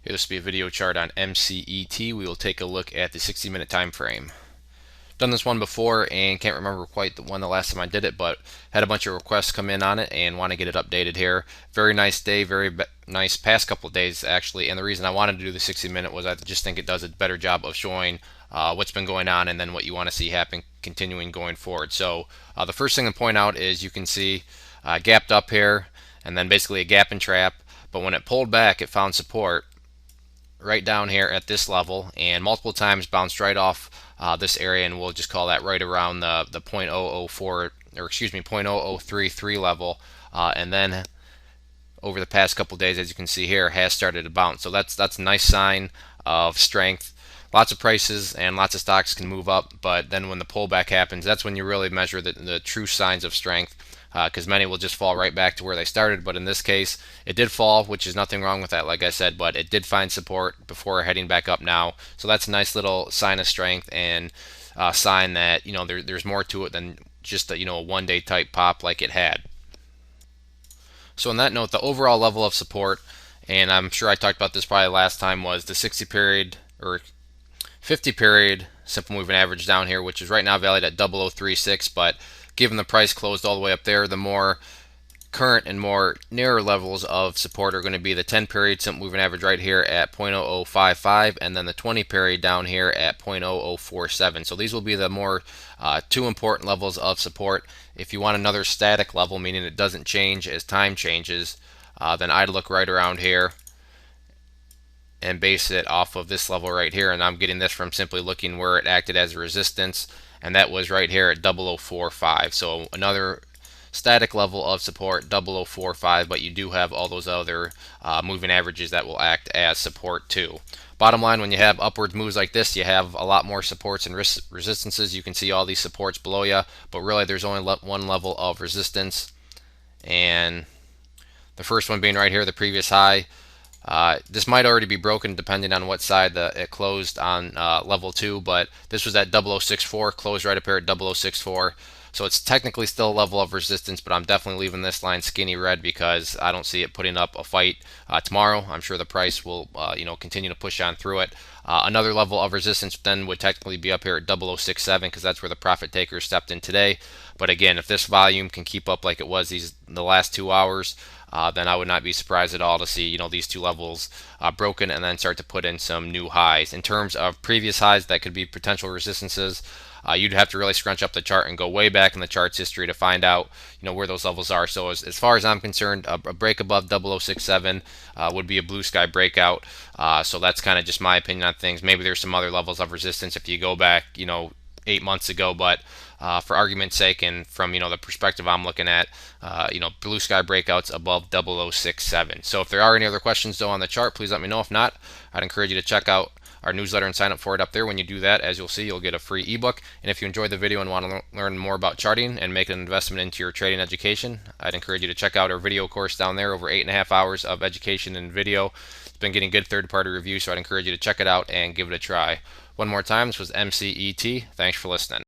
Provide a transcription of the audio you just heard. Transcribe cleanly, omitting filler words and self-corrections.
Here, this will be a video chart on MCET. We will take a look at the 60-minute time frame. Done this one before and can't remember quite the last time I did it, but had a bunch of requests come in on it and want to get it updated here. Very nice day, very nice past couple of days actually, and the reason I wanted to do the 60-minute was I just think it does a better job of showing what's been going on and then what you want to see happen continuing going forward. So the first thing to point out is you can see gapped up here and then basically a gap and trap, but when it pulled back it found support right down here at this level and multiple times bounced right off this area, and we'll just call that right around the 0.004 or excuse me 0.0033 level, and then over the past couple days, as you can see here, has started to bounce. So that's a nice sign of strength. Lots of prices and lots of stocks can move up, but then when the pullback happens, that's when you really measure the true signs of strength, because many will just fall right back to where they started. But in this case, it did fall, which is nothing wrong with that, like I said, but it did find support before heading back up now. So that's a nice little sign of strength and sign that there's more to it than just a one-day type pop like it had. So on that note, the overall level of support, and I'm sure I talked about this probably last time, was the 60 period or 50 period simple moving average down here, which is right now valued at 0036, but given the price closed all the way up there, the more current and more narrow levels of support are going to be the 10 period simple moving average right here at 0.0055 and then the 20 period down here at 0.0047. So these will be the more two important levels of support. If you want another static level, meaning it doesn't change as time changes, then I'd look right around here and base it off of this level right here, and I'm getting this from simply looking where it acted as a resistance, and that was right here at 0045. So another static level of support, 0045, but you do have all those other moving averages that will act as support too. Bottom line, when you have upwards moves like this, you have a lot more supports and resistances. You can see all these supports below you, but really there's only one level of resistance, and the first one being right here, the previous high. This might already be broken depending on what side it closed on level 2, but this was at 0064, closed right up here at 0064. So it's technically still a level of resistance, but I'm definitely leaving this line skinny red because I don't see it putting up a fight tomorrow. I'm sure the price will continue to push on through it. Another level of resistance then would technically be up here at 0067 because that's where the profit takers stepped in today. But again, if this volume can keep up like it was the last 2 hours, then I would not be surprised at all to see these two levels broken and then start to put in some new highs. In terms of previous highs that could be potential resistances, you'd have to really scrunch up the chart and go way back in the chart's history to find out where those levels are. So as far as I'm concerned, a break above 0067 would be a blue sky breakout. So that's kind of just my opinion on things. Maybe there's some other levels of resistance if you go back 8 months ago, but for argument's sake and from the perspective I'm looking at, blue sky breakouts above 0067. So if there are any other questions though on the chart, please let me know. If not, I'd encourage you to check out our newsletter and sign up for it up there. When you do that, as you'll see, you'll get a free ebook. And if you enjoyed the video and want to learn more about charting and make an investment into your trading education, I'd encourage you to check out our video course down there, over 8.5 hours of education and video. It's been getting good third-party reviews, so I'd encourage you to check it out and give it a try. One more time, this was MCET. Thanks for listening.